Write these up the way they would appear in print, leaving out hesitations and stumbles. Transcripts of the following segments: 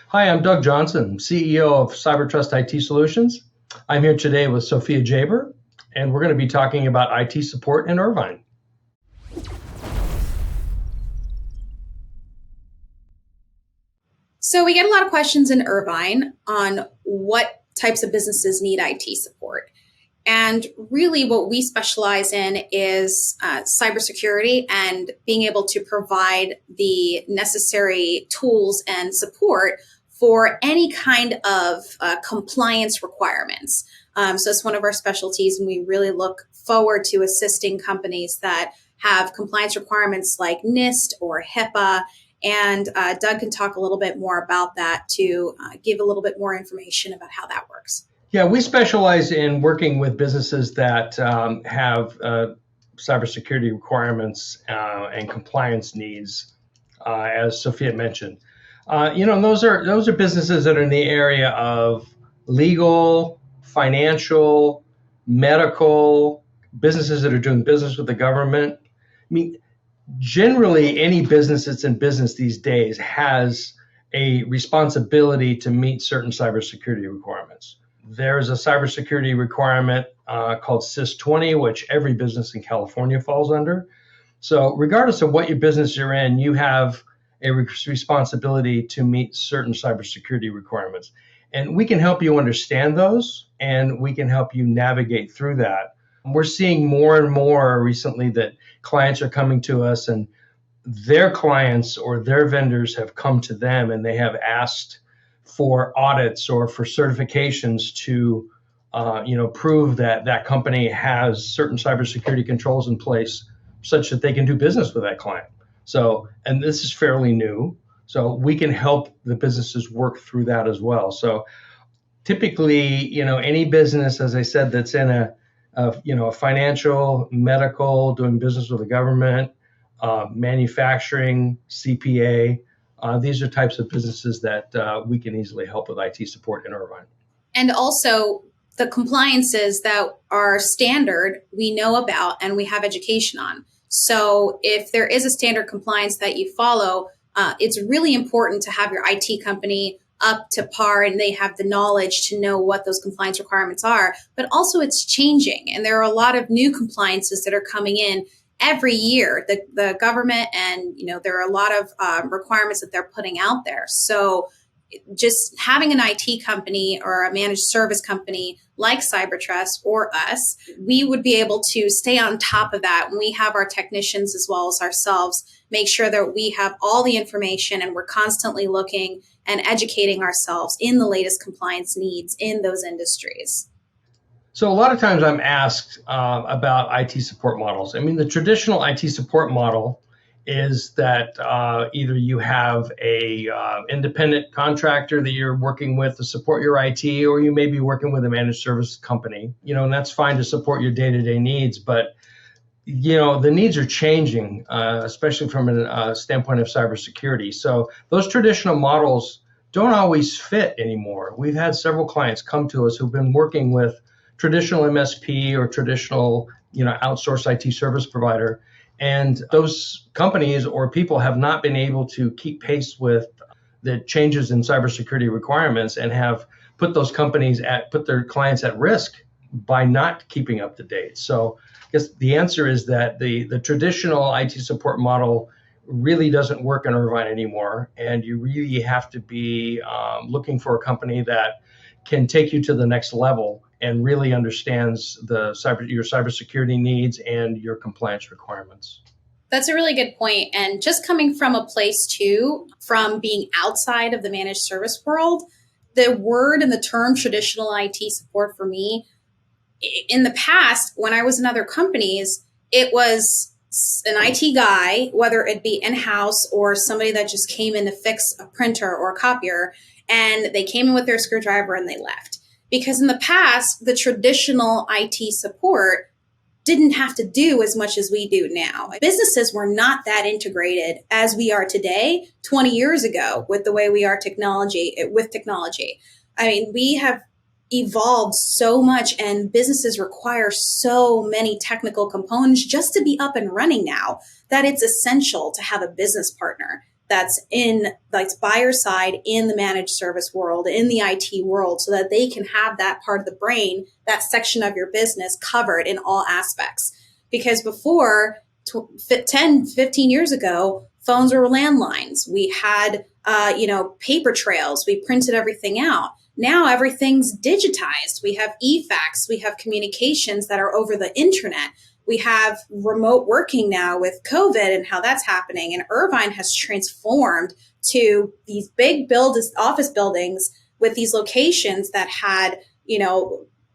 Hi, I'm Doug Johnson, CEO of CyberTrust IT Solutions. I'm here today with Sophia Jaber, and we're going to be talking about IT support in Irvine. So we get a lot of questions in Irvine on what types of businesses need IT support. And really what we specialize in is cybersecurity and being able to provide the necessary tools and support for any kind of compliance requirements. So it's one of our specialties, and we really look forward to assisting companies that have compliance requirements like NIST or HIPAA. And Doug can talk a little bit more about that to give a little bit more information about how that works. Yeah, we specialize in working with businesses that have cybersecurity requirements and compliance needs, as Sophia mentioned. Those are businesses that are in the area of legal, financial, medical, businesses that are doing business with the government. I mean, generally, any business that's in business these days has a responsibility to meet certain cybersecurity requirements. There's a cybersecurity requirement called CIS-20, which every business in California falls under. So regardless of what your business you're in, you have a responsibility to meet certain cybersecurity requirements. And we can help you understand those, and we can help you navigate through that. We're seeing more and more recently that clients are coming to us, and their clients or their vendors have come to them and they have asked for audits or for certifications to prove that that company has certain cybersecurity controls in place such that they can do business with that client. So, and this is fairly new, so we can help the businesses work through that as well. So typically, any business, as I said, that's in a financial, medical, doing business with the government, manufacturing, CPA, these are types of businesses that we can easily help with IT support in Irvine. And also the compliances that are standard, we know about and we have education on. So if there is a standard compliance that you follow, it's really important to have your IT company up to par and they have the knowledge to know what those compliance requirements are. But also it's changing, and there are a lot of new compliances that are coming in every year, the government, and there are a lot of requirements that they're putting out there. So just having an IT company or a managed service company like CyberTrust or us, we would be able to stay on top of that. And we have our technicians as well as ourselves make sure that we have all the information and we're constantly looking and educating ourselves in the latest compliance needs in those industries. So a lot of times I'm asked about IT support models. I mean, the traditional IT support model is that either you have a independent contractor that you're working with to support your IT, or you may be working with a managed service company, and that's fine to support your day-to-day needs. But, the needs are changing, especially from a standpoint of cybersecurity. So those traditional models don't always fit anymore. We've had several clients come to us who've been working with traditional MSP or traditional, outsourced IT service provider. And those companies or people have not been able to keep pace with the changes in cybersecurity requirements and have put their clients at risk by not keeping up to date. So I guess the answer is that the traditional IT support model really doesn't work in Irvine anymore. And you really have to be looking for a company that can take you to the next level and really understands your cybersecurity needs and your compliance requirements. That's a really good point. And just coming from a place too, from being outside of the managed service world, the word and the term traditional IT support for me, in the past, when I was in other companies, it was an IT guy, whether it be in-house or somebody that just came in to fix a printer or a copier, and they came in with their screwdriver and they left. Because in the past, the traditional IT support didn't have to do as much as we do now. Businesses were not that integrated as we are today 20 years ago with the way we are with technology. I mean, we have evolved so much, and businesses require so many technical components just to be up and running now that it's essential to have a business partner that's in like buyer side in the managed service world, in the IT world, so that they can have that part of the brain, that section of your business covered in all aspects. Because before 10, 15 years ago, phones were landlines. We had, paper trails. We printed everything out. Now everything's digitized. We have e-fax. We have communications that are over the internet. We have remote working now with COVID and how that's happening. And Irvine has transformed to these big office buildings with these locations that had, a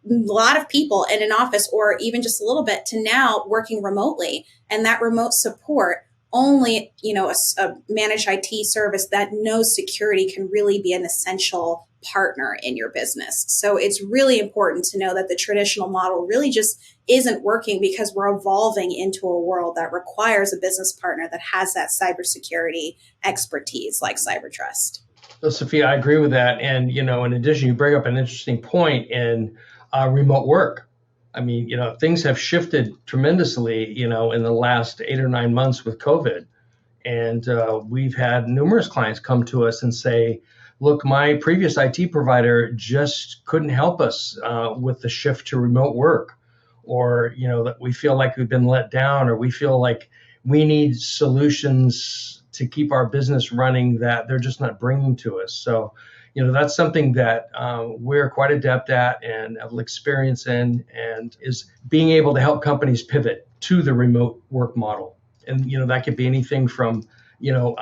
lot of people in an office or even just a little bit to now working remotely. And that remote support only, a managed IT service that knows security can really be an essential partner in your business. So it's really important to know that the traditional model really just isn't working, because we're evolving into a world that requires a business partner that has that cybersecurity expertise like CyberTrust. So, Sophia, I agree with that. And, in addition, you bring up an interesting point in remote work. I mean, things have shifted tremendously, in the last 8 or 9 months with COVID. And we've had numerous clients come to us and say, look, my previous IT provider just couldn't help us with the shift to remote work. Or, that we feel like we've been let down, or we feel like we need solutions to keep our business running that they're just not bringing to us. So, that's something that we're quite adept at and have experience in, and is being able to help companies pivot to the remote work model. And, that could be anything from,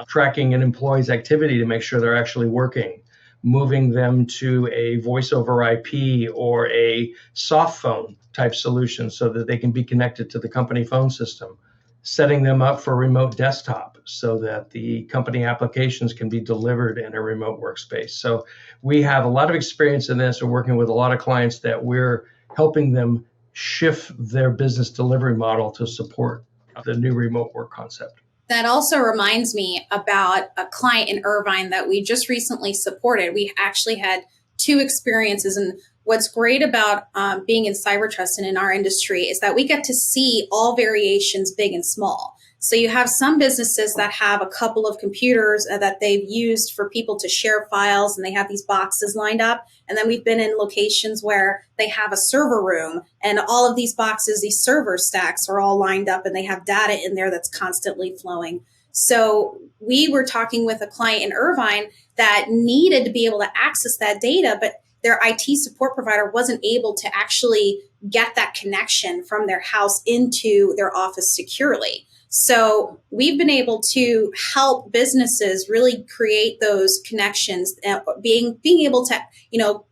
tracking an employee's activity to make sure they're actually working, moving them to a voice over IP or a soft phone type solution so that they can be connected to the company phone system, setting them up for remote desktop so that the company applications can be delivered in a remote workspace. So we have a lot of experience in this and working with a lot of clients that we're helping them shift their business delivery model to support the new remote work concept. That also reminds me about a client in Irvine that we just recently supported. We actually had 2 experiences. And what's great about being in CyberTrust and in our industry is that we get to see all variations, big and small. So you have some businesses that have a couple of computers that they've used for people to share files, and they have these boxes lined up. And then we've been in locations where they have a server room, and all of these boxes, these server stacks are all lined up, and they have data in there that's constantly flowing. So we were talking with a client in Irvine that needed to be able to access that data, but their IT support provider wasn't able to actually get that connection from their house into their office securely. So we've been able to help businesses really create those connections, being able to,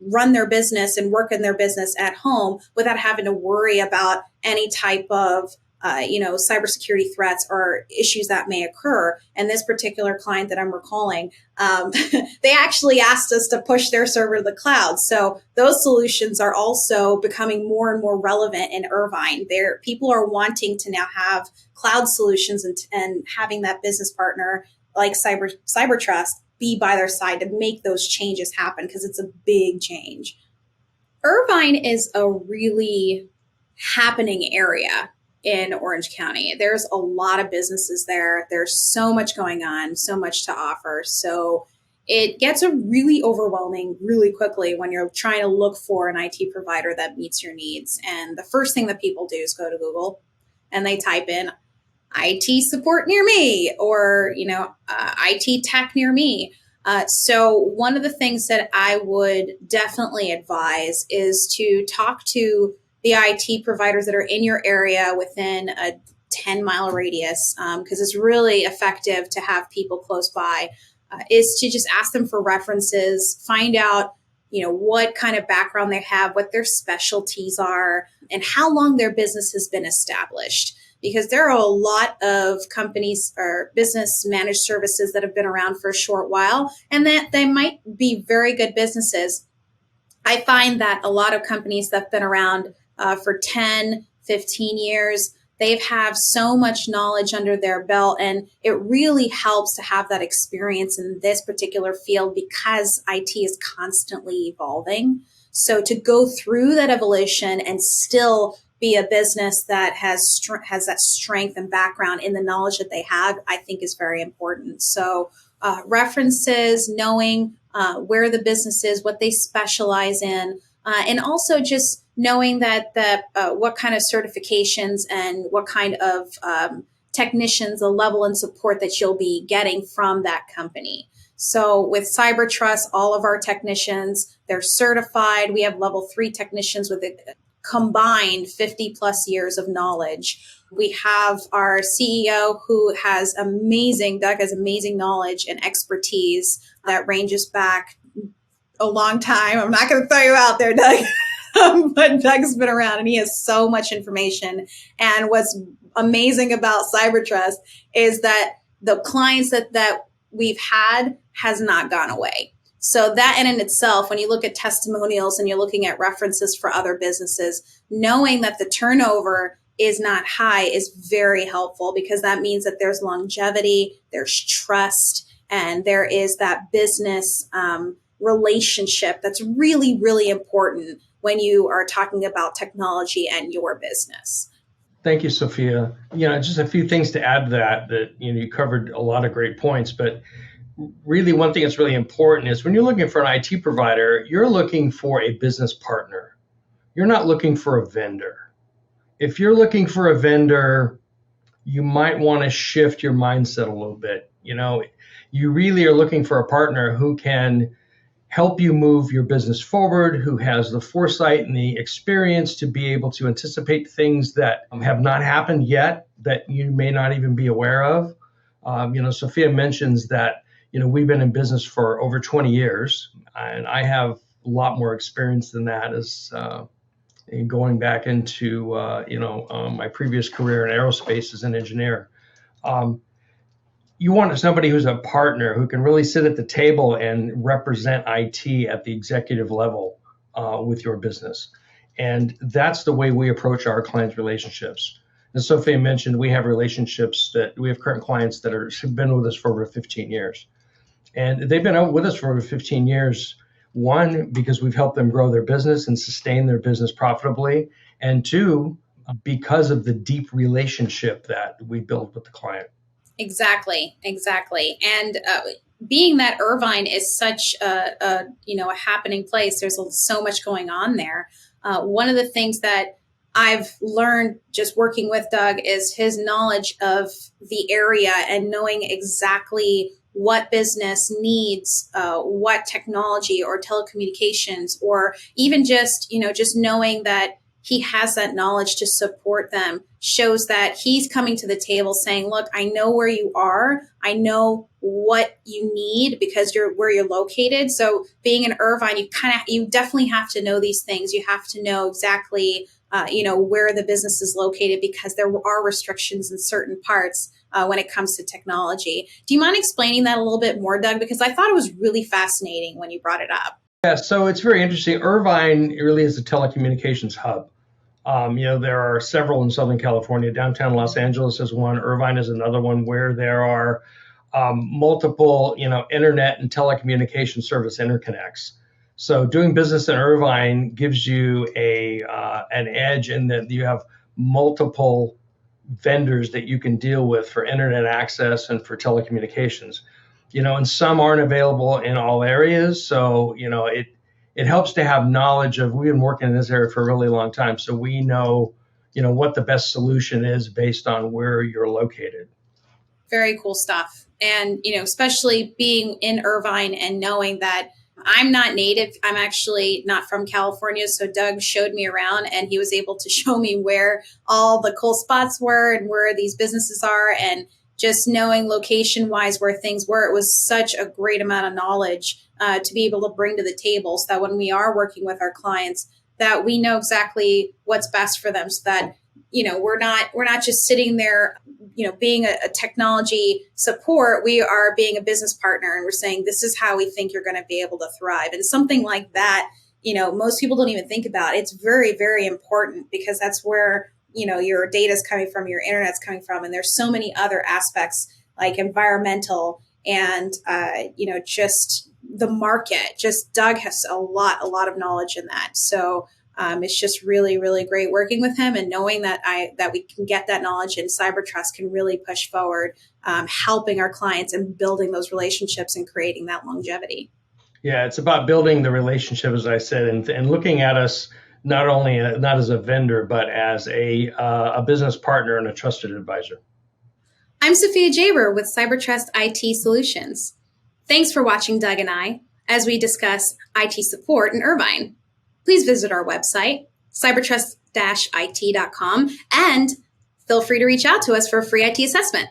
run their business and work in their business at home without having to worry about any type of cybersecurity threats or issues that may occur. And this particular client that I'm recalling, they actually asked us to push their server to the cloud. So those solutions are also becoming more and more relevant in Irvine. People are wanting to now have cloud solutions and having that business partner like CyberTrust be by their side to make those changes happen, because it's a big change. Irvine is a really happening area in Orange County. There's a lot of businesses there. There's so much going on, so much to offer. So it gets really overwhelming really quickly when you're trying to look for an IT provider that meets your needs. And the first thing that people do is go to Google and they type in IT support near me, or, IT tech near me. So one of the things that I would definitely advise is to talk to the IT providers that are in your area within a 10-mile radius, because it's really effective to have people close by, is to just ask them for references, find out, what kind of background they have, what their specialties are, and how long their business has been established. Because there are a lot of companies or business managed services that have been around for a short while, and that they might be very good businesses. I find that a lot of companies that have been around for 10, 15 years, they have so much knowledge under their belt, and it really helps to have that experience in this particular field because IT is constantly evolving. So to go through that evolution and still be a business that has that strength and background in the knowledge that they have, I think is very important. So references, knowing where the business is, what they specialize in, and also just knowing that what kind of certifications and what kind of technicians, the level and support that you'll be getting from that company. So with Cyber Trust, all of our technicians, they're certified. We have level 3 technicians with a combined 50 plus years of knowledge. We have our CEO who has Doug has amazing knowledge and expertise that ranges back a long time. I'm not going to throw you out there, Doug, but Doug's been around and he has so much information. And what's amazing about Cyber Trust is that the clients that we've had has not gone away. So that in itself, when you look at testimonials and you're looking at references for other businesses, knowing that the turnover is not high is very helpful, because that means that there's longevity, there's trust, and there is that business relationship that's really, really important when you are talking about technology and your business. Thank you, Sophia. Just a few things to add to that you covered a lot of great points, but really one thing that's really important is when you're looking for an IT provider, you're looking for a business partner. You're not looking for a vendor. If you're looking for a vendor, you might want to shift your mindset a little bit. You really are looking for a partner who can help you move your business forward, who has the foresight and the experience to be able to anticipate things that have not happened yet that you may not even be aware of. Sophia mentions that, we've been in business for over 20 years, and I have a lot more experience than that as going back into, my previous career in aerospace as an engineer. You want somebody who's a partner who can really sit at the table and represent IT at the executive level with your business. And that's the way we approach our clients' relationships. As Sophia mentioned, we have current clients that have been with us for over 15 years. And they've been with us for over 15 years, one, because we've helped them grow their business and sustain their business profitably, and two, because of the deep relationship that we build with the client. Exactly. And being that Irvine is such a happening place, there's so much going on there. One of the things that I've learned just working with Doug is his knowledge of the area and knowing exactly what business needs, what technology or telecommunications, or even just knowing that he has that knowledge to support them shows that he's coming to the table saying, look, I know where you are. I know what you need because you're where you're located. So being in Irvine, you definitely have to know these things. You have to know exactly, where the business is located, because there are restrictions in certain parts when it comes to technology. Do you mind explaining that a little bit more, Doug? Because I thought it was really fascinating when you brought it up. Yeah, so it's very interesting. Irvine really is a telecommunications hub. There are several in Southern California. Downtown Los Angeles is one. Irvine is another one where there are multiple, internet and telecommunication service interconnects. So doing business in Irvine gives you an edge in that you have multiple vendors that you can deal with for internet access and for telecommunications. And some aren't available in all areas. So, it helps to have knowledge of, we've been working in this area for a really long time. So we know, what the best solution is based on where you're located. Very cool stuff. And, especially being in Irvine and knowing that I'm not native. I'm actually not from California. So Doug showed me around and he was able to show me where all the cool spots were and where these businesses are. And just knowing location wise where things were, it was such a great amount of knowledge to be able to bring to the table, so that when we are working with our clients, that we know exactly what's best for them, so that, we're not just sitting there, being a technology support. We are being a business partner, and we're saying, this is how we think you're going to be able to thrive. And something like that, most people don't even think about. It's very, very important, because that's where, your data is coming from, your internet's coming from. And there's so many other aspects like environmental and, just the market. Just Doug has a lot of knowledge in that. So It's just really, really great working with him and knowing that we can get that knowledge, and Cyber Trust can really push forward, helping our clients and building those relationships and creating that longevity. Yeah, it's about building the relationship, as I said, and looking at us not only not as a vendor, but as a business partner and a trusted advisor. I'm Sophia Jaber with Cyber Trust IT Solutions. Thanks for watching Doug and I as we discuss IT support in Irvine. Please visit our website, cybertrust-it.com, and feel free to reach out to us for a free IT assessment.